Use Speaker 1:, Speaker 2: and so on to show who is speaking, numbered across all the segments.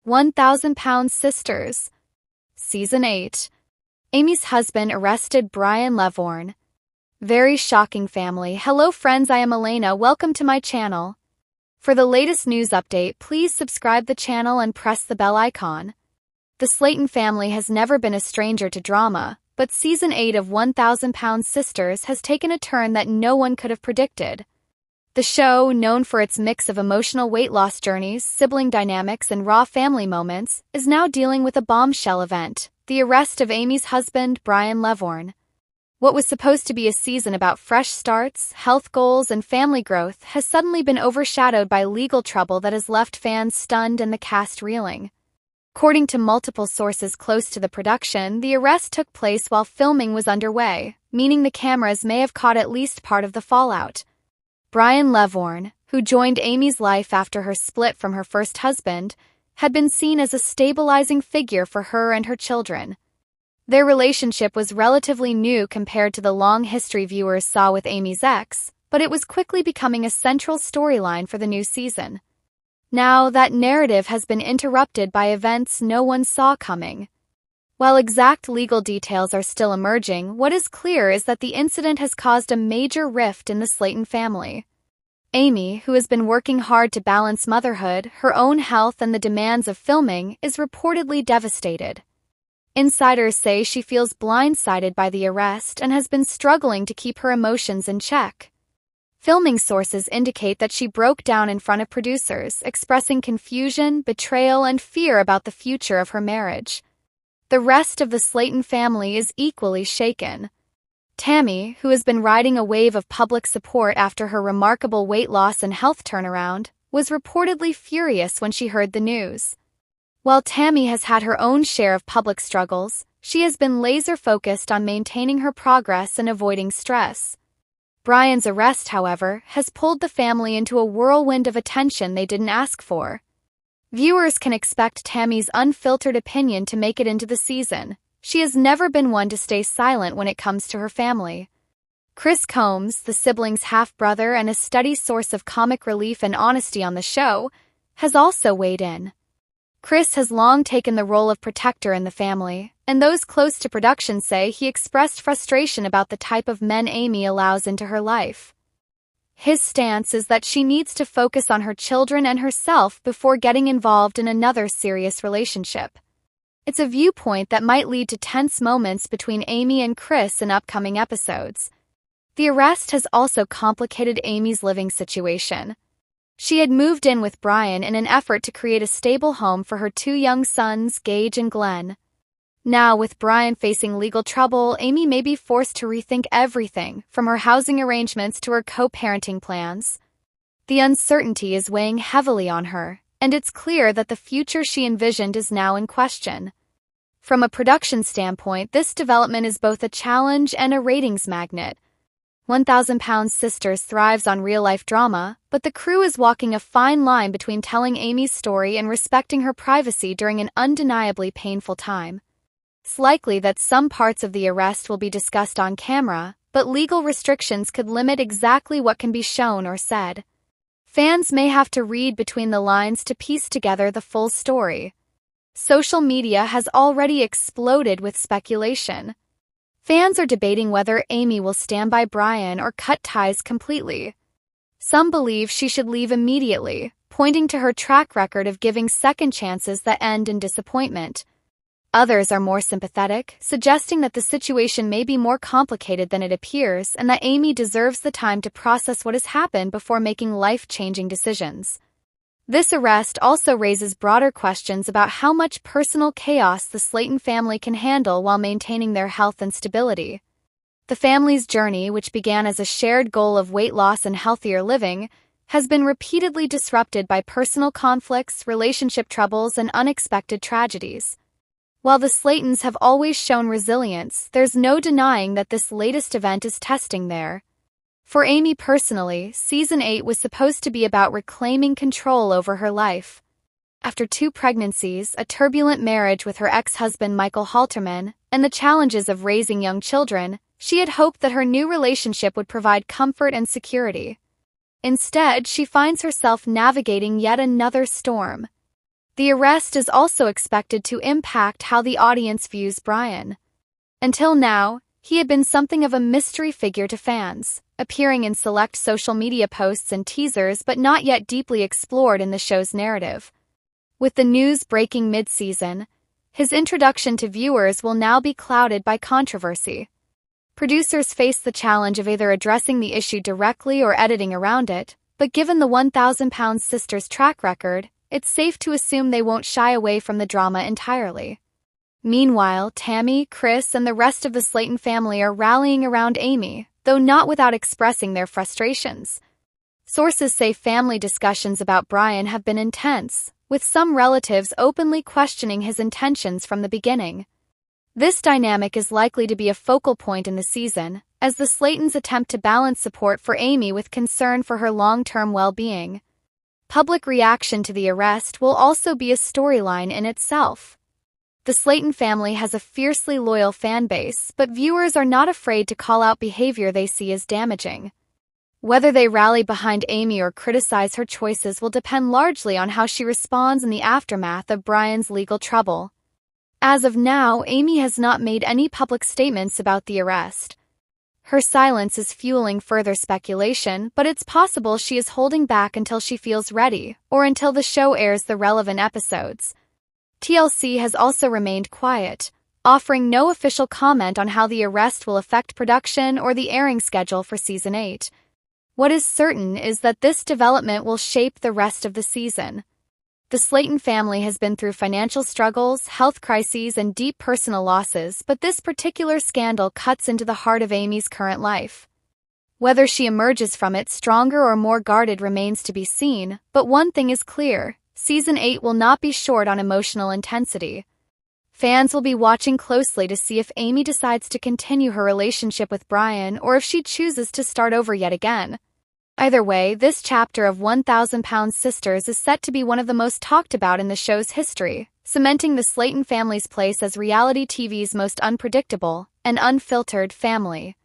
Speaker 1: 1,000-Pound Sisters. Season 8. Amy's husband arrested Brian Lovvorn. Very shocking family. Hello friends, I am Elena. Welcome to my channel. For the latest news update, please subscribe the channel and press the bell icon. The Slayton family has never been a stranger to drama, but Season 8 of 1,000-Pound Sisters has taken a turn that no one could have predicted. The show, known for its mix of emotional weight loss journeys, sibling dynamics, and raw family moments, is now dealing with a bombshell event: the arrest of Amy's husband, Brian Lovvorn. What was supposed to be a season about fresh starts, health goals, and family growth has suddenly been overshadowed by legal trouble that has left fans stunned and the cast reeling. According to multiple sources close to the production, the arrest took place while filming was underway, meaning the cameras may have caught at least part of the fallout. Brian Lovvorn, who joined Amy's life after her split from her first husband, had been seen as a stabilizing figure for her and her children. Their relationship was relatively new compared to the long history viewers saw with Amy's ex, but it was quickly becoming a central storyline for the new season. Now, that narrative has been interrupted by events no one saw coming. While exact legal details are still emerging, what is clear is that the incident has caused a major rift in the Slayton family. Amy, who has been working hard to balance motherhood, her own health, and the demands of filming, is reportedly devastated. Insiders say she feels blindsided by the arrest and has been struggling to keep her emotions in check. Filming sources indicate that she broke down in front of producers, expressing confusion, betrayal, and fear about the future of her marriage. The rest of the Slayton family is equally shaken. Tammy, who has been riding a wave of public support after her remarkable weight loss and health turnaround, was reportedly furious when she heard the news. While Tammy has had her own share of public struggles, she has been laser-focused on maintaining her progress and avoiding stress. Brian's arrest, however, has pulled the family into a whirlwind of attention they didn't ask for. Viewers can expect Tammy's unfiltered opinion to make it into the season. She has never been one to stay silent when it comes to her family. Chris Combs, the siblings' half-brother and a steady source of comic relief and honesty on the show, has also weighed in. Chris has long taken the role of protector in the family, and those close to production say he expressed frustration about the type of men Amy allows into her life. His stance is that she needs to focus on her children and herself before getting involved in another serious relationship. It's a viewpoint that might lead to tense moments between Amy and Chris in upcoming episodes. The arrest has also complicated Amy's living situation. She had moved in with Brian in an effort to create a stable home for her two young sons, Gage and Glenn. Now, with Brian facing legal trouble, Amy may be forced to rethink everything, from her housing arrangements to her co-parenting plans. The uncertainty is weighing heavily on her, and it's clear that the future she envisioned is now in question. From a production standpoint, this development is both a challenge and a ratings magnet. 1,000-Pound Sisters thrives on real-life drama, but the crew is walking a fine line between telling Amy's story and respecting her privacy during an undeniably painful time. It's likely that some parts of the arrest will be discussed on camera, but legal restrictions could limit exactly what can be shown or said. Fans may have to read between the lines to piece together the full story. Social media has already exploded with speculation. Fans are debating whether Amy will stand by Brian or cut ties completely. Some believe she should leave immediately, pointing to her track record of giving second chances that end in disappointment. Others are more sympathetic, suggesting that the situation may be more complicated than it appears and that Amy deserves the time to process what has happened before making life-changing decisions. This arrest also raises broader questions about how much personal chaos the Slayton family can handle while maintaining their health and stability. The family's journey, which began as a shared goal of weight loss and healthier living, has been repeatedly disrupted by personal conflicts, relationship troubles, and unexpected tragedies. While the Slaytons have always shown resilience, there's no denying that this latest event is testing theirs. For Amy personally, Season 8 was supposed to be about reclaiming control over her life. After 2 pregnancies, a turbulent marriage with her ex-husband Michael Halterman, and the challenges of raising young children, she had hoped that her new relationship would provide comfort and security. Instead, she finds herself navigating yet another storm. The arrest is also expected to impact how the audience views Brian. Until now, he had been something of a mystery figure to fans, appearing in select social media posts and teasers but not yet deeply explored in the show's narrative. With the news breaking mid-season, his introduction to viewers will now be clouded by controversy. Producers face the challenge of either addressing the issue directly or editing around it, but given the 1,000-pound sisters' track record, it's safe to assume they won't shy away from the drama entirely. Meanwhile, Tammy, Chris, and the rest of the Slayton family are rallying around Amy, though not without expressing their frustrations. Sources say family discussions about Brian have been intense, with some relatives openly questioning his intentions from the beginning. This dynamic is likely to be a focal point in the season, as the Slaytons attempt to balance support for Amy with concern for her long-term well-being. Public reaction to the arrest will also be a storyline in itself. The Slayton family has a fiercely loyal fan base, but viewers are not afraid to call out behavior they see as damaging. Whether they rally behind Amy or criticize her choices will depend largely on how she responds in the aftermath of Brian's legal trouble. As of now, Amy has not made any public statements about the arrest. Her silence is fueling further speculation, but it's possible she is holding back until she feels ready, or until the show airs the relevant episodes. TLC has also remained quiet, offering no official comment on how the arrest will affect production or the airing schedule for Season 8. What is certain is that this development will shape the rest of the season. The Slayton family has been through financial struggles, health crises, and deep personal losses, but this particular scandal cuts into the heart of Amy's current life. Whether she emerges from it stronger or more guarded remains to be seen, but one thing is clear: Season 8 will not be short on emotional intensity. Fans will be watching closely to see if Amy decides to continue her relationship with Brian or if she chooses to start over yet again. Either way, this chapter of 1,000-Pound Sisters is set to be one of the most talked about in the show's history, cementing the Slayton family's place as reality TV's most unpredictable and unfiltered family.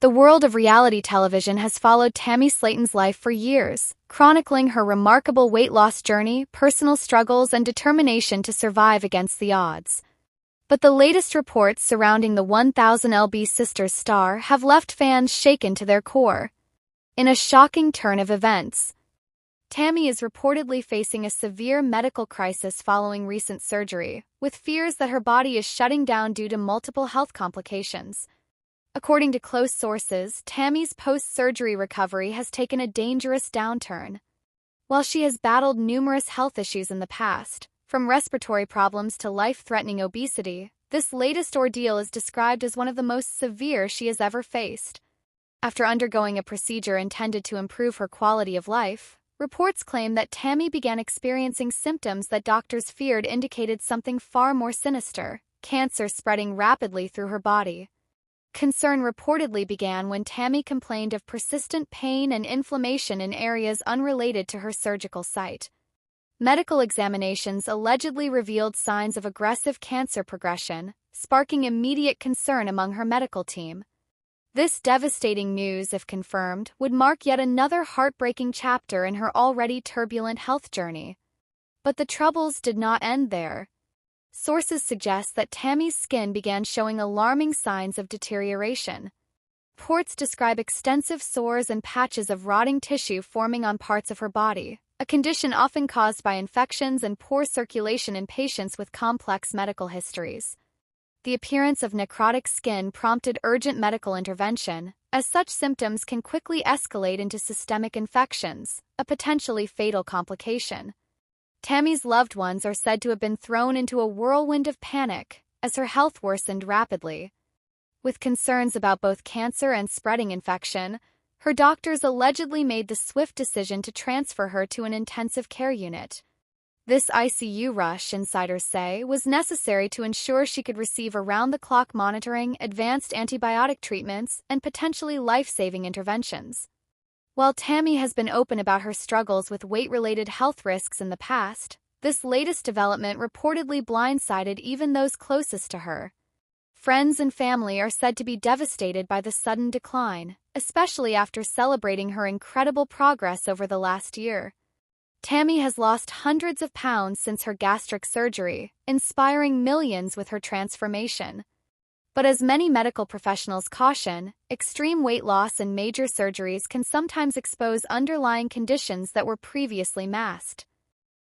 Speaker 1: The world of reality television has followed Tammy Slayton's life for years, chronicling her remarkable weight loss journey, personal struggles, and determination to survive against the odds. But the latest reports surrounding the 1000lb Sisters star have left fans shaken to their core. In a shocking turn of events, Tammy is reportedly facing a severe medical crisis following recent surgery, with fears that her body is shutting down due to multiple health complications. According to close sources, Tammy's post-surgery recovery has taken a dangerous downturn. While she has battled numerous health issues in the past, from respiratory problems to life-threatening obesity, this latest ordeal is described as one of the most severe she has ever faced. After undergoing a procedure intended to improve her quality of life, reports claim that Tammy began experiencing symptoms that doctors feared indicated something far more sinister: cancer spreading rapidly through her body. Concern reportedly began when Tammy complained of persistent pain and inflammation in areas unrelated to her surgical site. Medical examinations allegedly revealed signs of aggressive cancer progression, sparking immediate concern among her medical team. This devastating news, if confirmed, would mark yet another heartbreaking chapter in her already turbulent health journey. But the troubles did not end there. Sources suggest that Tammy's skin began showing alarming signs of deterioration. Reports describe extensive sores and patches of rotting tissue forming on parts of her body, a condition often caused by infections and poor circulation in patients with complex medical histories. The appearance of necrotic skin prompted urgent medical intervention, as such symptoms can quickly escalate into systemic infections, a potentially fatal complication. Tammy's loved ones are said to have been thrown into a whirlwind of panic as her health worsened rapidly. With concerns about both cancer and spreading infection, her doctors allegedly made the swift decision to transfer her to an intensive care unit. This ICU rush, insiders say, was necessary to ensure she could receive around-the-clock monitoring, advanced antibiotic treatments, and potentially life-saving interventions. While Tammy has been open about her struggles with weight-related health risks in the past, this latest development reportedly blindsided even those closest to her. Friends and family are said to be devastated by the sudden decline, especially after celebrating her incredible progress over the last year. Tammy has lost hundreds of pounds since her gastric surgery, inspiring millions with her transformation. But as many medical professionals caution, extreme weight loss and major surgeries can sometimes expose underlying conditions that were previously masked.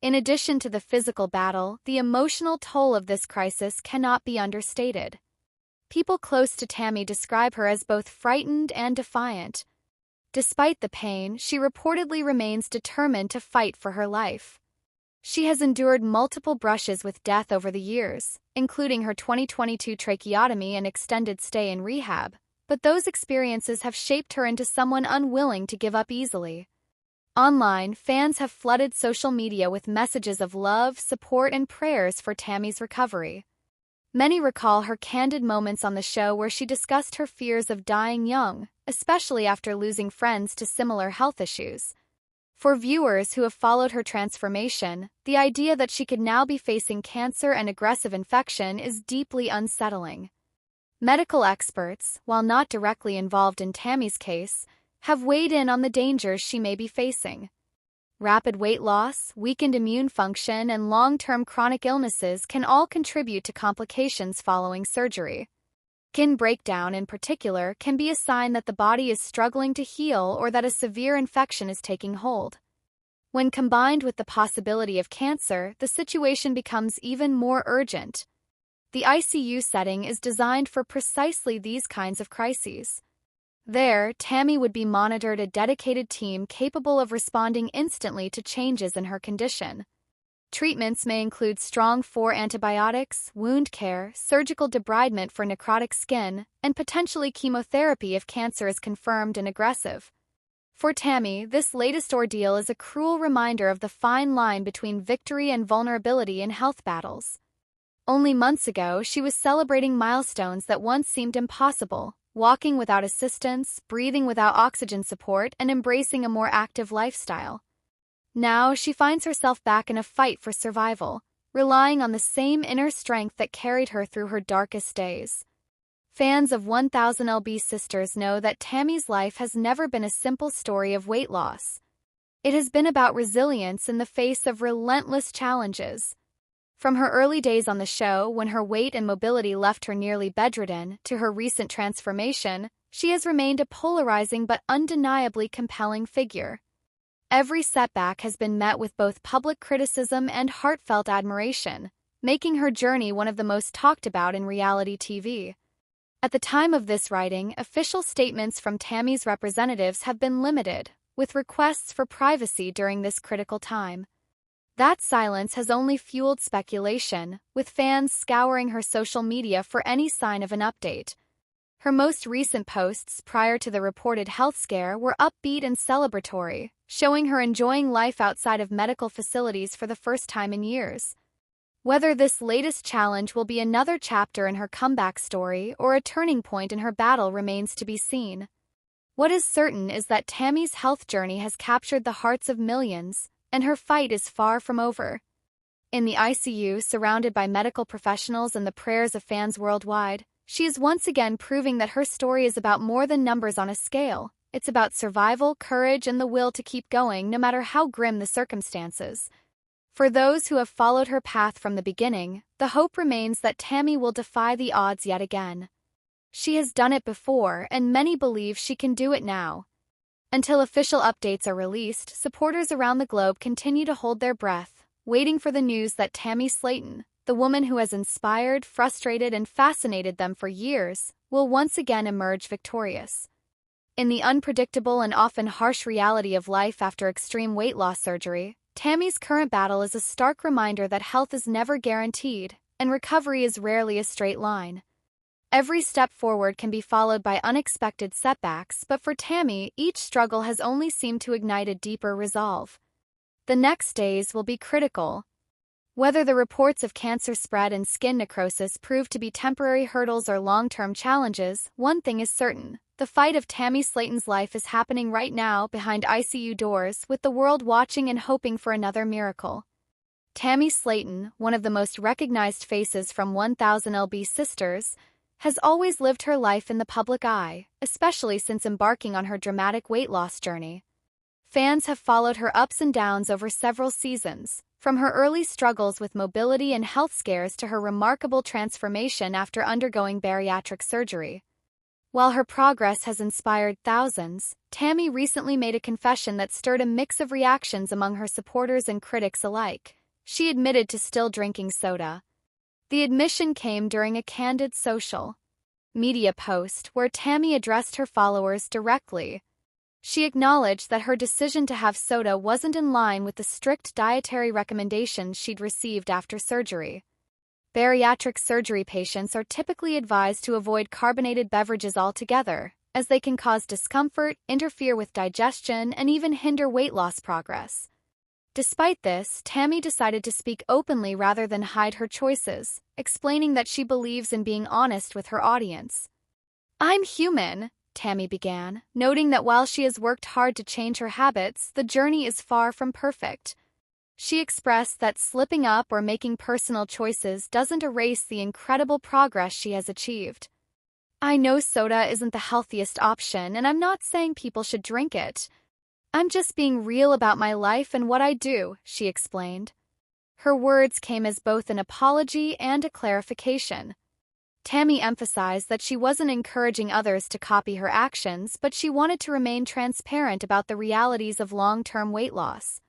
Speaker 1: In addition to the physical battle, the emotional toll of this crisis cannot be understated. People close to Tammy describe her as both frightened and defiant. Despite the pain, she reportedly remains determined to fight for her life. She has endured multiple brushes with death over the years, including her 2022 tracheotomy and extended stay in rehab, but those experiences have shaped her into someone unwilling to give up easily. Online, fans have flooded social media with messages of love, support, and prayers for Tammy's recovery. Many recall her candid moments on the show where she discussed her fears of dying young, especially after losing friends to similar health issues. For viewers who have followed her transformation, the idea that she could now be facing cancer and aggressive infection is deeply unsettling. Medical experts, while not directly involved in Tammy's case, have weighed in on the dangers she may be facing. Rapid weight loss, weakened immune function, and long-term chronic illnesses can all contribute to complications following surgery. Skin breakdown, in particular, can be a sign that the body is struggling to heal or that a severe infection is taking hold. When combined with the possibility of cancer, the situation becomes even more urgent. The ICU setting is designed for precisely these kinds of crises. There, Tammy would be monitored by a dedicated team capable of responding instantly to changes in her condition. Treatments may include strong-4 antibiotics, wound care, surgical debridement for necrotic skin, and potentially chemotherapy if cancer is confirmed and aggressive. For Tammy, this latest ordeal is a cruel reminder of the fine line between victory and vulnerability in health battles. Only months ago, she was celebrating milestones that once seemed impossible, walking without assistance, breathing without oxygen support, and embracing a more active lifestyle. Now, she finds herself back in a fight for survival, relying on the same inner strength that carried her through her darkest days. Fans of 1000 lb Sisters know that Tammy's life has never been a simple story of weight loss. It has been about resilience in the face of relentless challenges. From her early days on the show, when her weight and mobility left her nearly bedridden, to her recent transformation, she has remained a polarizing but undeniably compelling figure. Every setback has been met with both public criticism and heartfelt admiration, making her journey one of the most talked about in reality TV. At the time of this writing, official statements from Tammy's representatives have been limited, with requests for privacy during this critical time. That silence has only fueled speculation, with fans scouring her social media for any sign of an update. Her most recent posts prior to the reported health scare were upbeat and celebratory, showing her enjoying life outside of medical facilities for the first time in years. Whether this latest challenge will be another chapter in her comeback story or a turning point in her battle remains to be seen. What is certain is that Tammy's health journey has captured the hearts of millions, and her fight is far from over. In the ICU, surrounded by medical professionals and the prayers of fans worldwide, she is once again proving that her story is about more than numbers on a scale. It's about survival, courage, and the will to keep going no matter how grim the circumstances. For those who have followed her path from the beginning, the hope remains that Tammy will defy the odds yet again. She has done it before, and many believe she can do it now. Until official updates are released, supporters around the globe continue to hold their breath, waiting for the news that Tammy Slaton, the woman who has inspired, frustrated, and fascinated them for years, will once again emerge victorious. In the unpredictable and often harsh reality of life after extreme weight loss surgery, Tammy's current battle is a stark reminder that health is never guaranteed, and recovery is rarely a straight line. Every step forward can be followed by unexpected setbacks, but for Tammy, each struggle has only seemed to ignite a deeper resolve. The next days will be critical. Whether the reports of cancer spread and skin necrosis prove to be temporary hurdles or long-term challenges, one thing is certain: the fight of Tammy Slaton's life is happening right now behind ICU doors, with the world watching and hoping for another miracle. Tammy Slaton, one of the most recognized faces from 1000 lb Sisters, has always lived her life in the public eye, especially since embarking on her dramatic weight loss journey. Fans have followed her ups and downs over several seasons, from her early struggles with mobility and health scares to her remarkable transformation after undergoing bariatric surgery. While her progress has inspired thousands, Tammy recently made a confession that stirred a mix of reactions among her supporters and critics alike. She admitted to still drinking soda. The admission came during a candid social media post where Tammy addressed her followers directly. She acknowledged that her decision to have soda wasn't in line with the strict dietary recommendations she'd received after surgery. Bariatric surgery patients are typically advised to avoid carbonated beverages altogether, as they can cause discomfort, interfere with digestion, and even hinder weight loss progress. Despite this, Tammy decided to speak openly rather than hide her choices, explaining that she believes in being honest with her audience. "I'm human," Tammy began, noting that while she has worked hard to change her habits, the journey is far from perfect. She expressed that slipping up or making personal choices doesn't erase the incredible progress she has achieved. "I know soda isn't the healthiest option, and I'm not saying people should drink it. I'm just being real about my life and what I do," she explained. Her words came as both an apology and a clarification. Tammy emphasized that she wasn't encouraging others to copy her actions, but she wanted to remain transparent about the realities of long-term weight loss.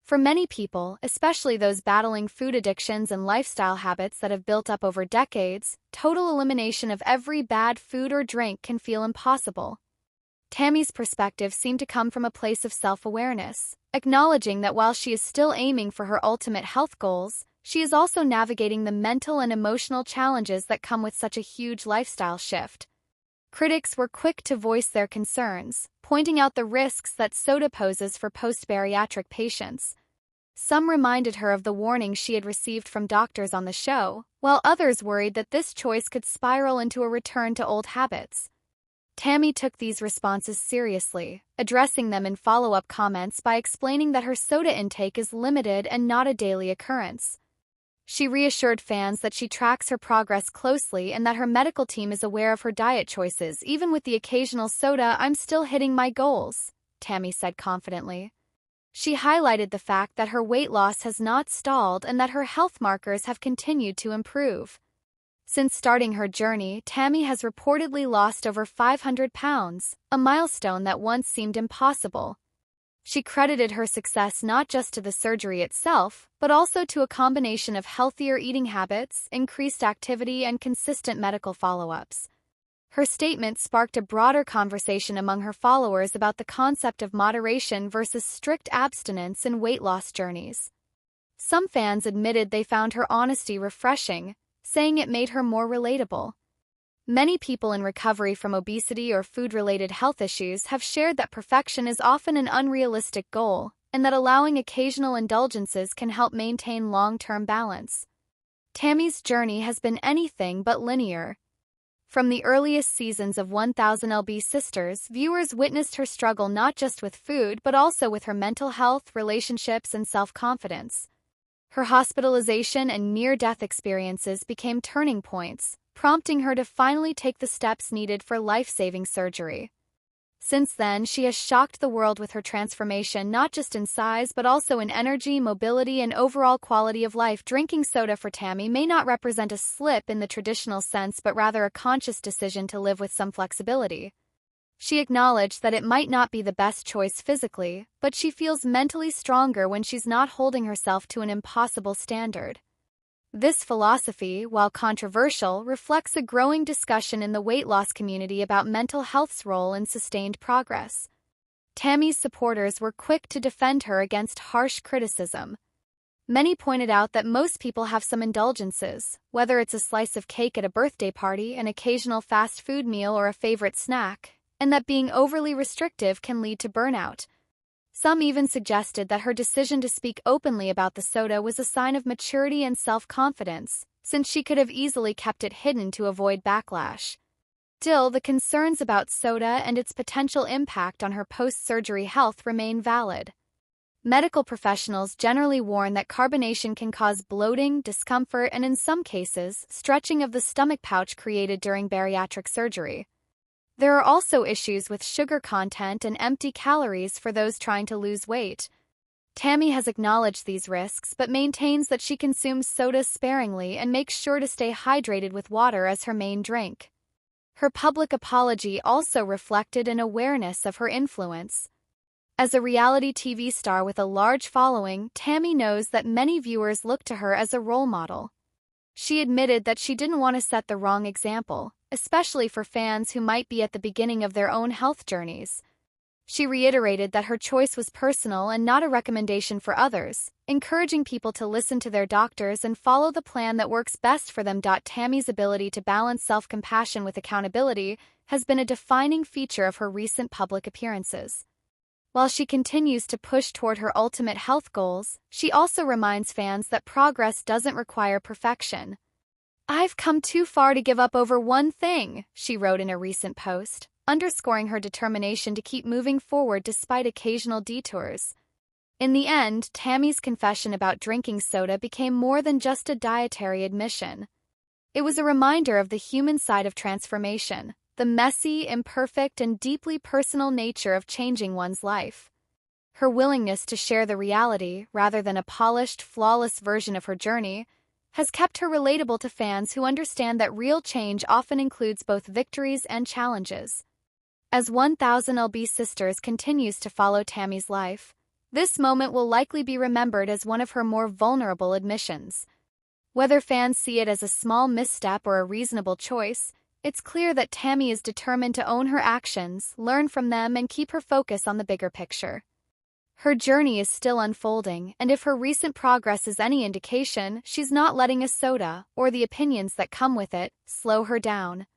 Speaker 1: For many people, especially those battling food addictions and lifestyle habits that have built up over decades, total elimination of every bad food or drink can feel impossible. Tammy's perspective seemed to come from a place of self-awareness, acknowledging that while she is still aiming for her ultimate health goals, she is also navigating the mental and emotional challenges that come with such a huge lifestyle shift. Critics were quick to voice their concerns, pointing out the risks that soda poses for post-bariatric patients. Some reminded her of the warnings she had received from doctors on the show, while others worried that this choice could spiral into a return to old habits. Tammy took these responses seriously, addressing them in follow-up comments by explaining that her soda intake is limited and not a daily occurrence. She reassured fans that she tracks her progress closely and that her medical team is aware of her diet choices. "Even with the occasional soda, I'm still hitting my goals," Tammy said confidently. She highlighted the fact that her weight loss has not stalled and that her health markers have continued to improve. Since starting her journey, Tammy has reportedly lost over 500 pounds, a milestone that once seemed impossible. She credited her success not just to the surgery itself, but also to a combination of healthier eating habits, increased activity, and consistent medical follow-ups. Her statement sparked a broader conversation among her followers about the concept of moderation versus strict abstinence in weight loss journeys. Some fans admitted they found her honesty refreshing, saying it made her more relatable. Many people in recovery from obesity or food-related health issues have shared that perfection is often an unrealistic goal, and that allowing occasional indulgences can help maintain long-term balance. Tammy's journey has been anything but linear. From the earliest seasons of 1000lb Sisters, viewers witnessed her struggle not just with food but also with her mental health, relationships, and self-confidence. Her hospitalization and near-death experiences became turning points, prompting her to finally take the steps needed for life-saving surgery. Since then, she has shocked the world with her transformation not just in size but also in energy, mobility, and overall quality of life. Drinking soda for Tammy may not represent a slip in the traditional sense but rather a conscious decision to live with some flexibility. She acknowledged that it might not be the best choice physically, but she feels mentally stronger when she's not holding herself to an impossible standard. This philosophy, while controversial, reflects a growing discussion in the weight loss community about mental health's role in sustained progress. Tammy's supporters were quick to defend her against harsh criticism. Many pointed out that most people have some indulgences, whether it's a slice of cake at a birthday party, an occasional fast food meal, or a favorite snack, and that being overly restrictive can lead to burnout. Some even suggested that her decision to speak openly about the soda was a sign of maturity and self-confidence, since she could have easily kept it hidden to avoid backlash. Still, the concerns about soda and its potential impact on her post-surgery health remain valid. Medical professionals generally warn that carbonation can cause bloating, discomfort, and in some cases, stretching of the stomach pouch created during bariatric surgery. There are also issues with sugar content and empty calories for those trying to lose weight. Tammy has acknowledged these risks but maintains that she consumes soda sparingly and makes sure to stay hydrated with water as her main drink. Her public apology also reflected an awareness of her influence. As a reality TV star with a large following, Tammy knows that many viewers look to her as a role model. She admitted that she didn't want to set the wrong example, especially for fans who might be at the beginning of their own health journeys. She reiterated that her choice was personal and not a recommendation for others, encouraging people to listen to their doctors and follow the plan that works best for them. Tammy's ability to balance self-compassion with accountability has been a defining feature of her recent public appearances. While she continues to push toward her ultimate health goals, she also reminds fans that progress doesn't require perfection. "I've come too far to give up over one thing," she wrote in a recent post, underscoring her determination to keep moving forward despite occasional detours. In the end, Tammy's confession about drinking soda became more than just a dietary admission. It was a reminder of the human side of transformation, the messy, imperfect, and deeply personal nature of changing one's life. Her willingness to share the reality, rather than a polished, flawless version of her journey, has kept her relatable to fans who understand that real change often includes both victories and challenges. As 1000lb Sisters continues to follow Tammy's life, this moment will likely be remembered as one of her more vulnerable admissions. Whether fans see it as a small misstep or a reasonable choice, it's clear that Tammy is determined to own her actions, learn from them, and keep her focus on the bigger picture. Her journey is still unfolding, and if her recent progress is any indication, she's not letting a soda, or the opinions that come with it, slow her down.